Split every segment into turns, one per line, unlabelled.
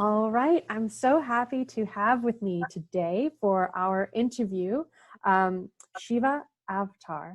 All right, I'm so happy to have with me today for our interview Shiva Avtar,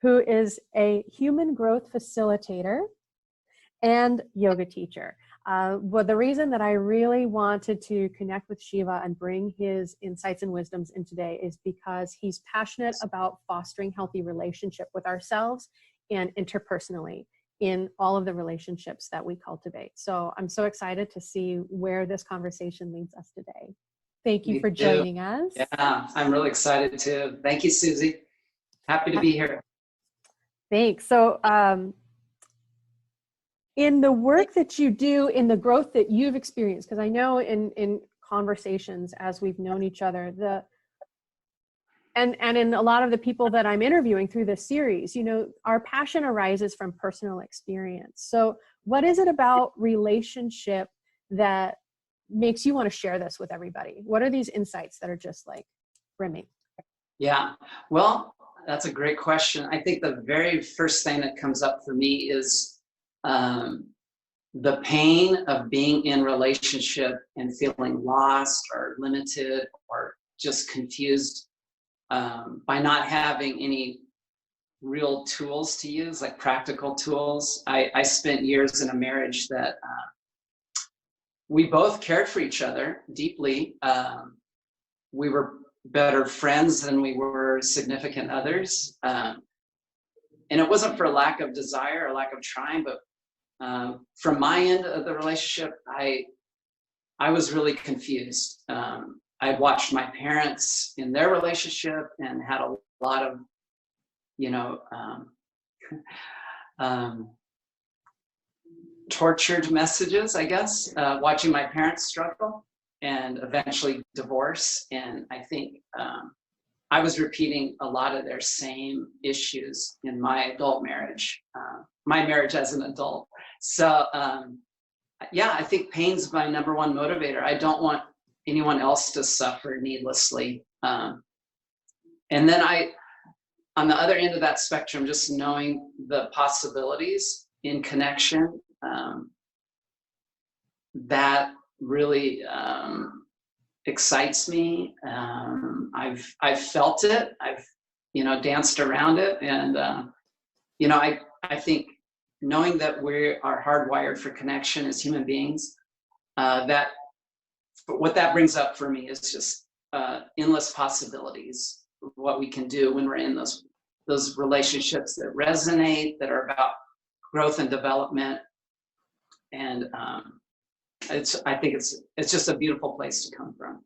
who is a human growth facilitator and yoga teacher. Well, the reason that I really wanted to connect with Shiva and bring his insights and wisdoms in today is because he's passionate about fostering healthy relationship with ourselves and interpersonally in all of the relationships that we cultivate. So I'm so excited to see where this conversation leads us today. Thank you for joining us.
Yeah, I'm really excited too. Thank you, Susie. Happy to be here.
Thanks. So in the work that you do, in the growth that you've experienced, because I know in conversations as we've known each other, and in a lot of the people that I'm interviewing through this series, you know, our passion arises from personal experience. So what is it about relationship that makes you want to share this with everybody? What are these insights that are just like brimming?
Yeah, well, that's a great question. I think the very first thing that comes up for me is the pain of being in relationship and feeling lost or limited or just confused by not having any real tools to use, like practical tools. I spent years in a marriage that we both cared for each other deeply. We were better friends than we were significant others. And it wasn't for lack of desire or lack of trying, but from my end of the relationship, I was really confused. I watched my parents in their relationship and had a lot of, you know, tortured messages, I guess, watching my parents struggle and eventually divorce. And I think I was repeating a lot of their same issues in my adult marriage, my marriage as an adult. So yeah, I think pain's my number one motivator. I don't want anyone else to suffer needlessly. And then on the other end of that spectrum, just knowing the possibilities in connection, that really excites me. I've felt it. I've, you know, danced around it. And, you know, I think knowing that we are hardwired for connection as human beings, what that brings up for me is just endless possibilities of what we can do when we're in those relationships that resonate, that are about growth and development. And I think it's just a beautiful place to come from.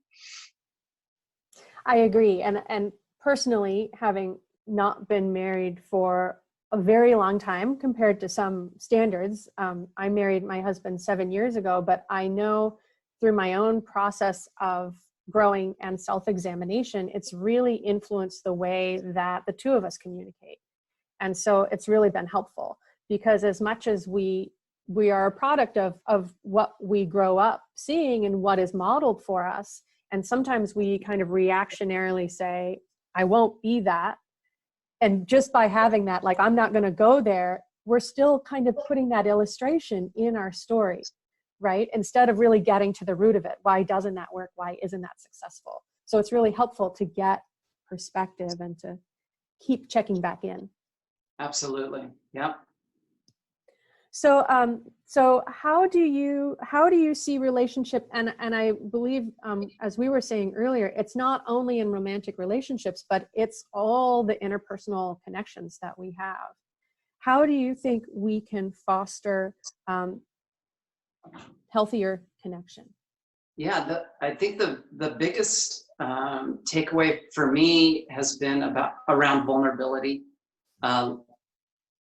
I agree. And personally, having not been married for a very long time compared to some standards, I married my husband 7 years ago, but I know through my own process of growing and self-examination, it's really influenced the way that the two of us communicate. And so it's really been helpful, because as much as we are a product of what we grow up seeing and what is modeled for us, and sometimes we kind of reactionarily say, I won't be that. And just by having that, like, I'm not going to go there, we're still kind of putting that illustration in our story, right? Instead of really getting to the root of it. Why doesn't that work? Why isn't that successful? So it's really helpful to get perspective and to keep checking back in.
Absolutely. Yep.
So, so how do you see relationship? And I believe, as we were saying earlier, it's not only in romantic relationships, but it's all the interpersonal connections that we have. How do you think we can foster healthier connection?
Yeah, I think the biggest takeaway for me has been around vulnerability.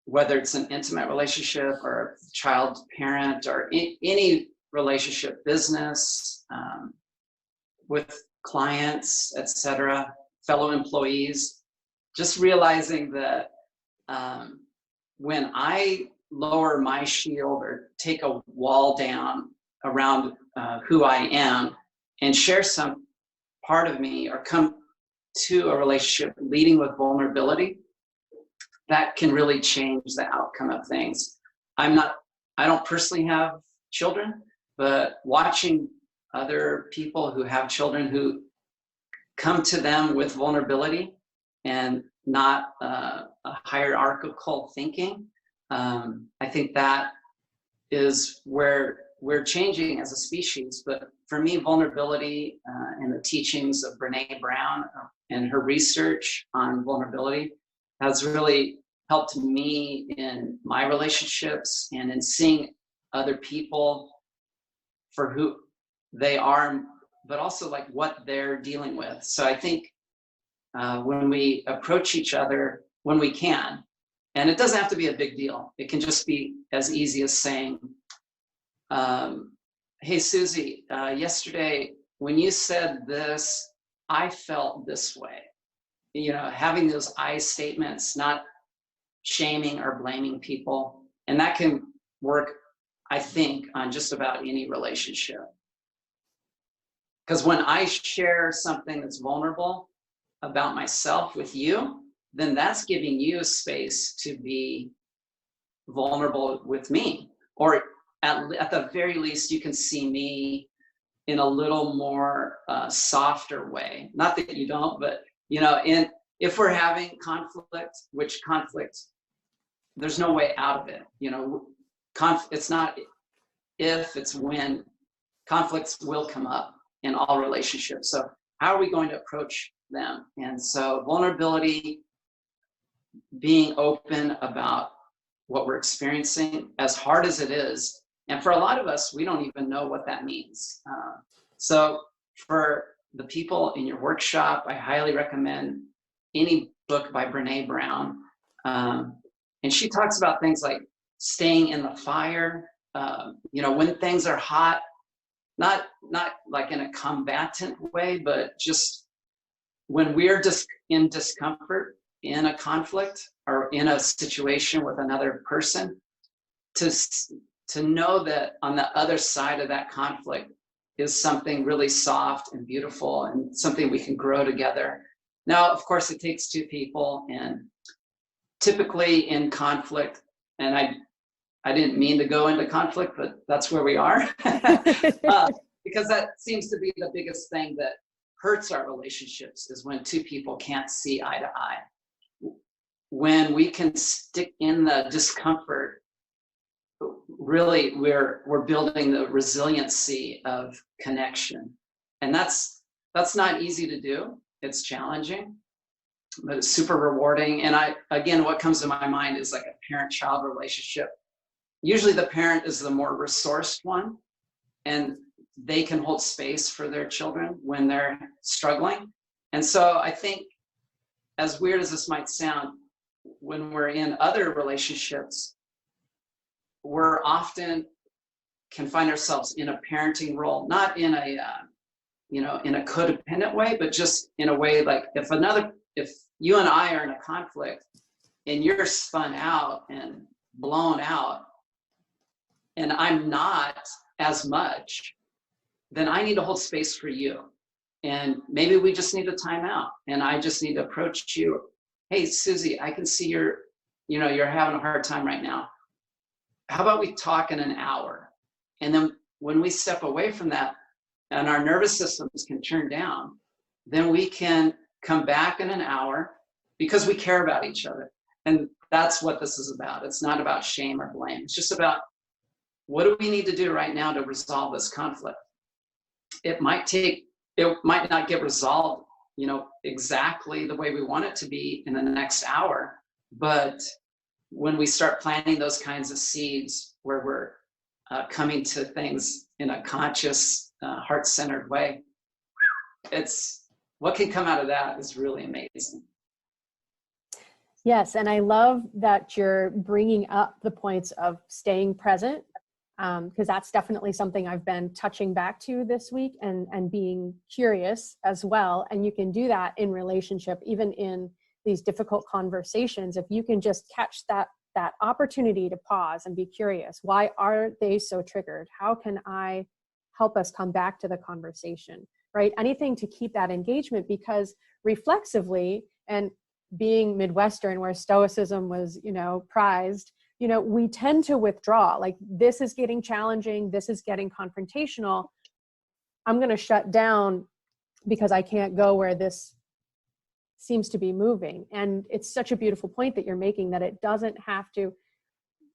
Whether it's an intimate relationship or a child-parent or any relationship, business, with clients, etc., fellow employees, just realizing that when I lower my shield or take a wall down around who I am and share some part of me or come to a relationship leading with vulnerability, that can really change the outcome of things. I don't personally have children, but watching other people who have children who come to them with vulnerability and not a hierarchical thinking. I think that is where we're changing as a species. But for me, vulnerability and the teachings of Brene Brown and her research on vulnerability has really helped me in my relationships and in seeing other people for who they are, but also like what they're dealing with. So I think when we approach each other when we can, and it doesn't have to be a big deal. It can just be as easy as saying, hey, Susie, yesterday when you said this, I felt this way. You know, having those I statements, not shaming or blaming people. And that can work, I think, on just about any relationship. Because when I share something that's vulnerable about myself with you, then that's giving you space to be vulnerable with me. Or at the very least, you can see me in a little more softer way. Not that you don't, but you know, if we're having conflict, which conflict, there's no way out of it. You know, it's not if, it's when. Conflicts will come up in all relationships. So how are we going to approach them? And so vulnerability, being open about what we're experiencing, as hard as it is. And for a lot of us, we don't even know what that means. So for the people in your workshop, I highly recommend any book by Brene Brown. And she talks about things like staying in the fire, you know, when things are hot, not like in a combatant way, but just when we're just in discomfort in a conflict or in a situation with another person, to know that on the other side of that conflict is something really soft and beautiful and something we can grow together. Now, of course, it takes two people, and typically in conflict, and I didn't mean to go into conflict, but that's where we are. Because that seems to be the biggest thing that hurts our relationships, is when two people can't see eye to eye. When we can stick in the discomfort, really we're building the resiliency of connection. And that's not easy to do. It's challenging, but it's super rewarding. And again, what comes to my mind is like a parent-child relationship. Usually the parent is the more resourced one, and they can hold space for their children when they're struggling. And so I think, as weird as this might sound, when we're in other relationships, we're often can find ourselves in a parenting role, not in a, in a codependent way, but just in a way like if you and I are in a conflict and you're spun out and blown out, and I'm not as much, then I need to hold space for you. And maybe we just need a timeout, and I just need to approach you. Hey, Susie, I can see you're having a hard time right now. How about we talk in an hour? And then when we step away from that and our nervous systems can turn down, then we can come back in an hour because we care about each other. And that's what this is about. It's not about shame or blame. It's just about, what do we need to do right now to resolve this conflict? It might not get resolved, exactly the way we want it to be in the next hour. But when we start planting those kinds of seeds where we're coming to things in a conscious, heart-centered way, what can come out of that is really amazing.
Yes, and I love that you're bringing up the points of staying present, because that's definitely something I've been touching back to this week, and being curious as well. And you can do that in relationship, even in these difficult conversations. If you can just catch that opportunity to pause and be curious, why are they so triggered? How can I help us come back to the conversation, right? Anything to keep that engagement, because reflexively, and being Midwestern where Stoicism was, prized, we tend to withdraw. Like, this is getting challenging, this is getting confrontational. I'm going to shut down because I can't go where this seems to be moving. And it's such a beautiful point that you're making, that it doesn't have to,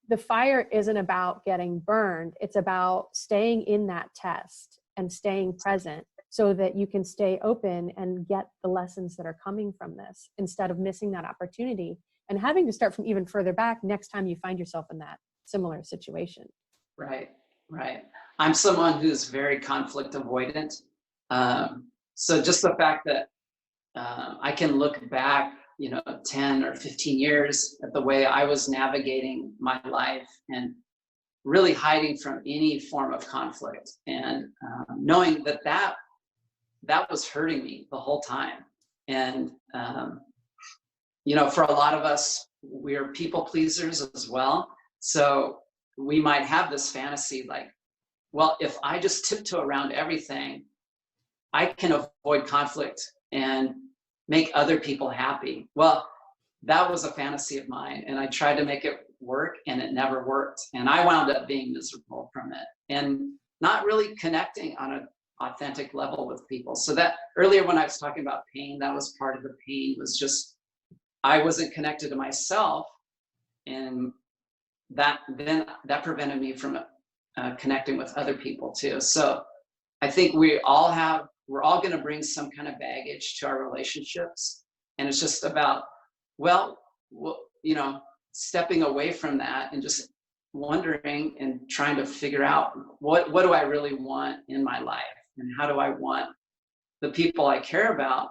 the fire isn't about getting burned. It's about staying in that test and staying present so that you can stay open and get the lessons that are coming from this, instead of missing that opportunity and having to start from even further back next time you find yourself in that similar situation.
Right, right. I'm someone who's very conflict avoidant. So just the fact that I can look back, 10 or 15 years at the way I was navigating my life and really hiding from any form of conflict, and knowing that was hurting me the whole time. And, for a lot of us, we're people pleasers as well. So we might have this fantasy like, well, if I just tiptoe around everything, I can avoid conflict and make other people happy. Well, that was a fantasy of mine, and I tried to make it work, and it never worked. And I wound up being miserable from it and not really connecting on an authentic level with people. So that earlier when I was talking about pain, that was part of the pain, was just I wasn't connected to myself, and that prevented me from connecting with other people too. So I think we're all going to bring some kind of baggage to our relationships, and it's just about, stepping away from that and just wondering and trying to figure out what do I really want in my life, and how do I want the people I care about,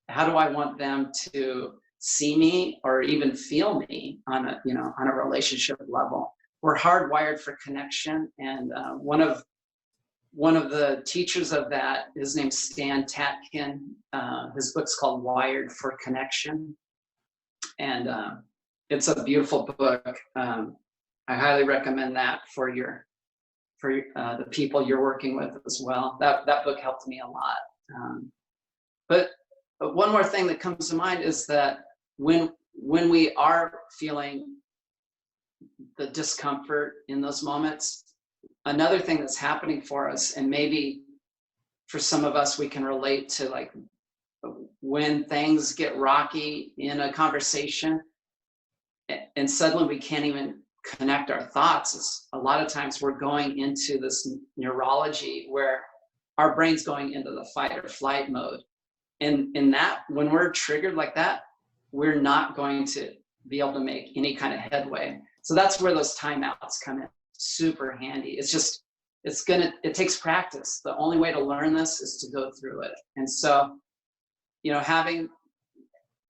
how do I want them to see me or even feel me on a relationship level. We're hardwired for connection, and one of the teachers of that, his name's Stan Tatkin. His book's called Wired for Connection, and it's a beautiful book. I highly recommend that for the people you're working with as well. That book helped me a lot. But one more thing that comes to mind is that when we are feeling the discomfort in those moments, another thing that's happening for us, and maybe for some of us we can relate to, like when things get rocky in a conversation and suddenly we can't even connect our thoughts. It's a lot of times we're going into this neurology where our brain's going into the fight or flight mode. And in that, when we're triggered like that, we're not going to be able to make any kind of headway. So that's where those timeouts come in super handy. It takes practice. The only way to learn this is to go through it. And so, having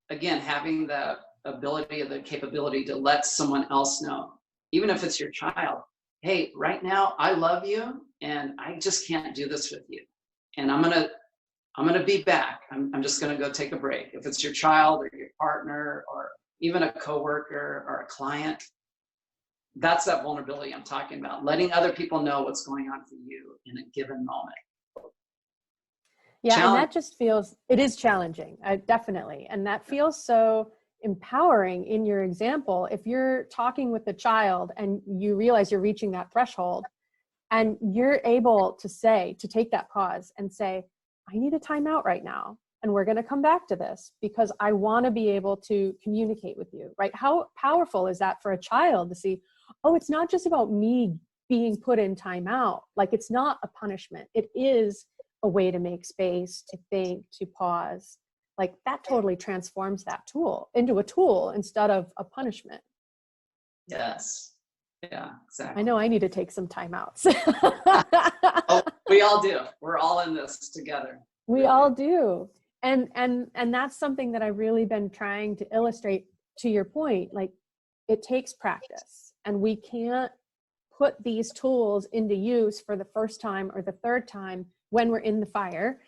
the ability or the capability to let someone else know, even if it's your child, hey, right now I love you and I just can't do this with you. And I'm gonna be back. I'm just gonna go take a break. If it's your child or your partner or even a coworker or a client, that's that vulnerability I'm talking about. Letting other people know what's going on for you in a given moment.
Yeah, and that just it is challenging, definitely. And that feels so empowering in your example. If you're talking with a child and you realize you're reaching that threshold and you're able to take that pause and say, I need a timeout right now, and we're going to come back to this because I want to be able to communicate with you, right? How powerful is that for a child to see, oh, it's not just about me being put in timeout. Like, it's not a punishment. It is a way to make space, to think, to pause. Like, that totally transforms that tool into a tool instead of a punishment.
Yes. Yeah, exactly.
I know I need to take some timeouts.
Oh, we all do. We're all in this together.
We all do. And that's something that I've really been trying to illustrate, to your point. Like, it takes practice, and we can't put these tools into use for the first time or the third time when we're in the fire.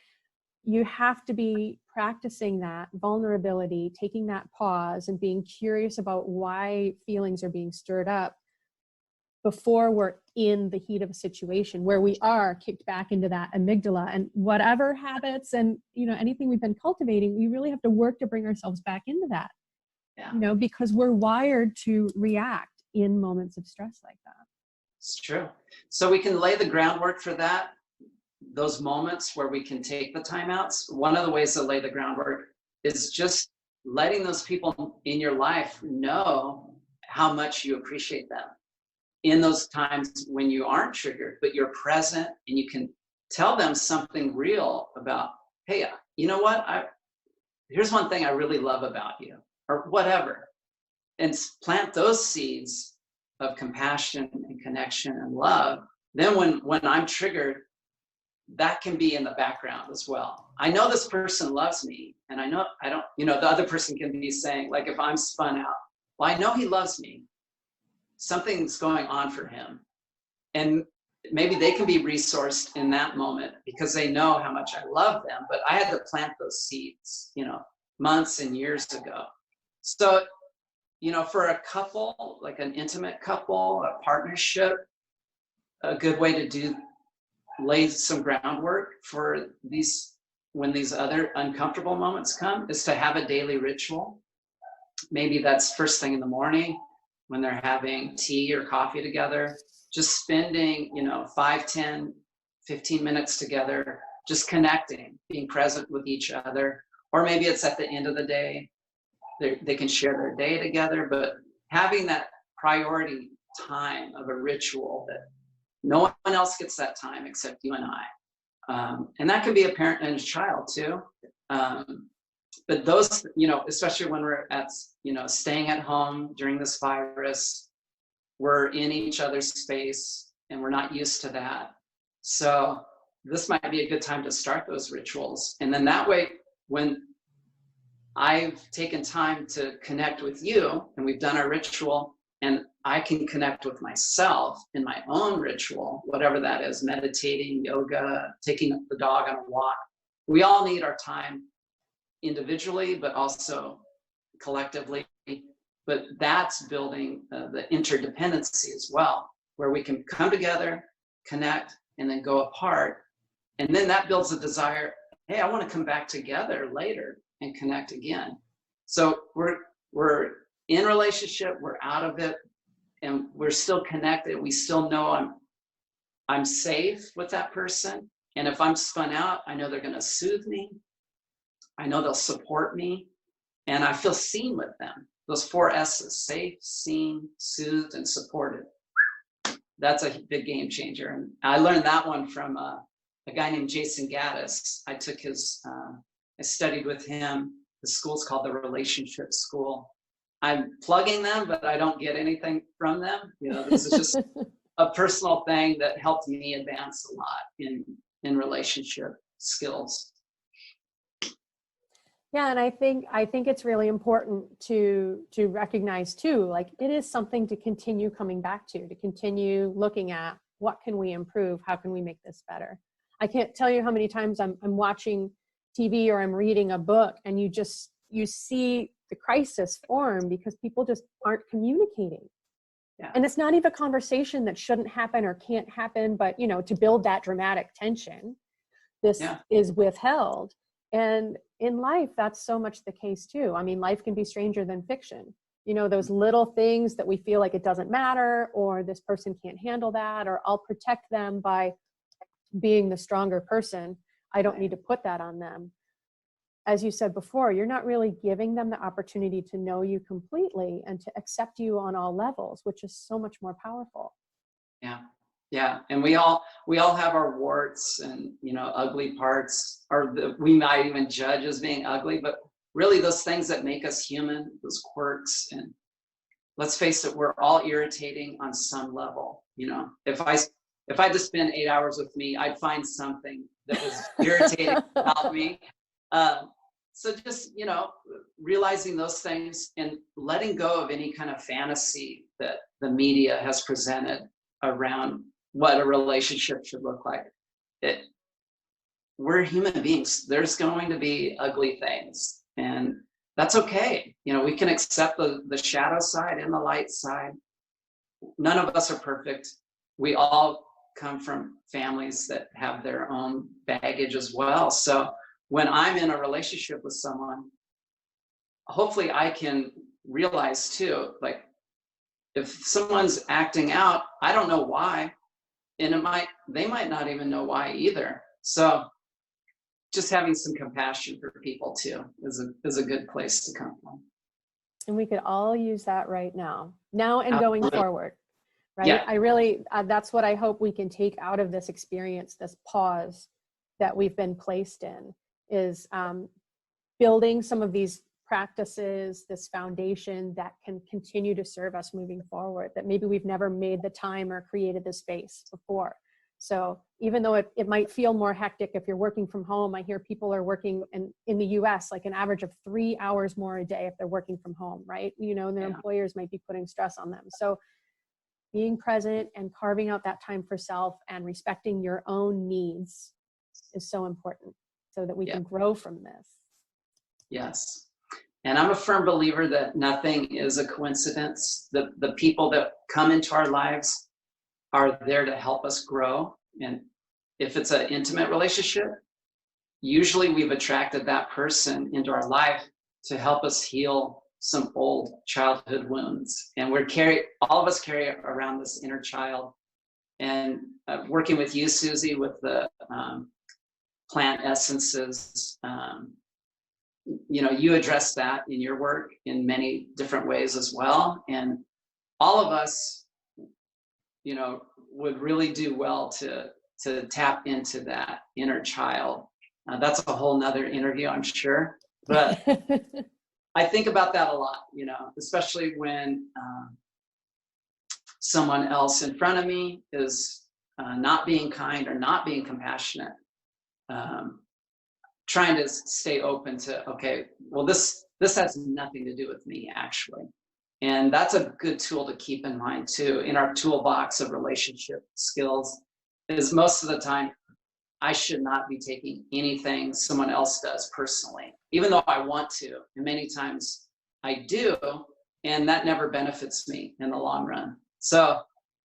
You have to be practicing that vulnerability, taking that pause and being curious about why feelings are being stirred up before we're in the heat of a situation where we are kicked back into that amygdala, and whatever habits and anything we've been cultivating, we really have to work to bring ourselves back into that. Yeah. Because we're wired to react in moments of stress like that.
It's true. So we can lay the groundwork for that those moments where we can take the timeouts, one of the ways to lay the groundwork is just letting those people in your life know how much you appreciate them in those times when you aren't triggered, but you're present, and you can tell them something real about, hey, you know what? Here's one thing I really love about you, or whatever. And plant those seeds of compassion and connection and love. Then when I'm triggered, that can be in the background as well. I know this person loves me, and I know I don't, the other person can be saying, like, if I'm spun out, well, I know he loves me. Something's going on for him. And maybe they can be resourced in that moment because they know how much I love them, but I had to plant those seeds, months and years ago. So, for a couple, like an intimate couple, a partnership, a good way to lay some groundwork for when these other uncomfortable moments come is to have a daily ritual. Maybe that's first thing in the morning when they're having tea or coffee together, just spending, 5, 10, 15 minutes together, just connecting, being present with each other. Or maybe it's at the end of the day, they can share their day together, but having that priority time of a ritual that no one else gets that time except you and I. And that can be a parent and a child too. But those, especially when we're staying at home during this virus, we're in each other's space and we're not used to that. So this might be a good time to start those rituals. And then that way, when I've taken time to connect with you and we've done our ritual, and I can connect with myself in my own ritual, whatever that is, meditating, yoga, taking the dog on a walk. We all need our time individually, but also collectively. But that's building the interdependency as well, where we can come together, connect, and then go apart. And then that builds a desire, hey, I want to come back together later and connect again. So we're in relationship, we're out of it, and we're still connected. We still know I'm safe with that person. And if I'm spun out, I know they're going to soothe me. I know they'll support me, and I feel seen with them. Those 4 S's: safe, seen, soothed, and supported. That's a big game changer. And I learned that one from a guy named Jason Gaddis. I took I studied with him. The school's called the Relationship School. I'm plugging them, but I don't get anything from them. This is just a personal thing that helped me advance a lot in relationship skills.
Yeah, and I think it's really important to recognize too, like it is something to continue coming back to continue looking at what can we improve, how can we make this better. I can't tell you how many times I'm watching TV or I'm reading a book, and you see the crisis form because people just aren't communicating. Yeah. And it's not even a conversation that shouldn't happen or can't happen, but to build that dramatic tension, this is withheld. And in life, that's so much the case too. I mean, life can be stranger than fiction. Those little things that we feel like it doesn't matter, or this person can't handle that, or I'll protect them by being the stronger person. I don't need to put that on them. As you said before, you're not really giving them the opportunity to know you completely and to accept you on all levels, which is so much more powerful.
Yeah. And we all have our warts and, ugly parts, or we might even judge as being ugly, but really those things that make us human, those quirks. And let's face it, we're all irritating on some level. If I had to spend 8 hours with me, I'd find something that was irritating about me. So just, realizing those things and letting go of any kind of fantasy that the media has presented around what a relationship should look like. We're human beings. There's going to be ugly things, and that's okay. We can accept the shadow side and the light side. None of us are perfect. We all come from families that have their own baggage as well. So when I'm in a relationship with someone, hopefully I can realize too, like if someone's acting out, I don't know why. And they might not even know why either. So just having some compassion for people too is a good place to come from.
And we could all use that right now and going forward, right?
Yeah.
I really, that's what I hope we can take out of this experience, this pause that we've been placed in, is building some of these practices, this foundation that can continue to serve us moving forward, that maybe we've never made the time or created the space before. So even though it might feel more hectic if you're working from home, I hear people are working in the US, like an average of 3 hours more a day if they're working from home, right? You know, and their employers might be putting stress on them. So being present and carving out that time for self and respecting your own needs is so important so that we can grow from this.
Yes. And I'm a firm believer that nothing is a coincidence. The people that come into our lives are there to help us grow. And if it's an intimate relationship, usually we've attracted that person into our life to help us heal some old childhood wounds. And all of us carry around this inner child. And working with you, Susie, with the plant essences, you know, you address that in your work in many different ways as well. And all of us, you know, would really do well to tap into that inner child. That's a whole nother interview, I'm sure. But I think about that a lot, you know, especially when someone else in front of me is not being kind or not being compassionate. Trying to stay open to, okay, well, this has nothing to do with me, actually. And that's a good tool to keep in mind too in our toolbox of relationship skills, is most of the time I should not be taking anything someone else does personally, even though I want to. And many times I do, and that never benefits me in the long run. So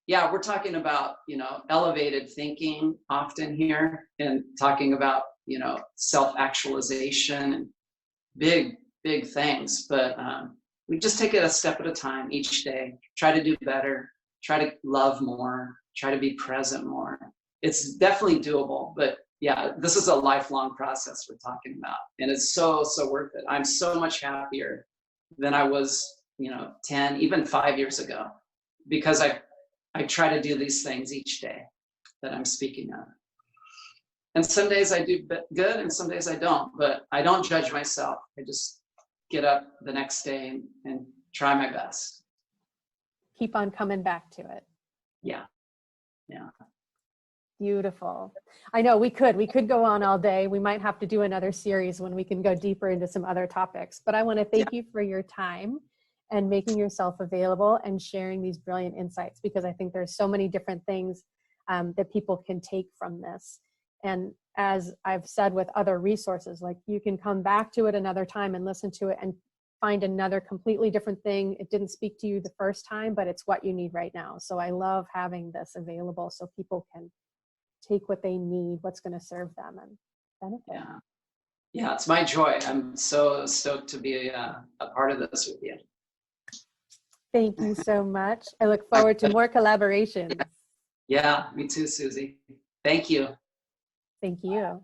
yeah, we're talking about, you know, elevated thinking often here, and talking about, you know, self-actualization and big things. But we just take it a step at a time each day, try to do better, try to love more, try to be present more. It's definitely doable, but yeah, this is a lifelong process we're talking about. And it's so worth it. I'm so much happier than I was, you know, 10, even 5 years ago, because I try to do these things each day that I'm speaking of. And some days I do good and some days I don't, but I don't judge myself. I just get up the next day and try my best.
Keep on coming back to it.
Yeah.
Beautiful. I know we could go on all day. We might have to do another series when we can go deeper into some other topics, but I want to thank you for your time and making yourself available and sharing these brilliant insights, because I think there's so many different things that people can take from this. And as I've said with other resources, like, you can come back to it another time and listen to it and find another completely different thing. It didn't speak to you the first time, but it's what you need right now. So I love having this available so people can take what they need, what's going to serve them and benefit.
Yeah, it's my joy. I'm so stoked to be a part of this with you.
Thank you so much. I look forward to more collaborations.
Yeah, me too, Susie. Thank you.
Thank you.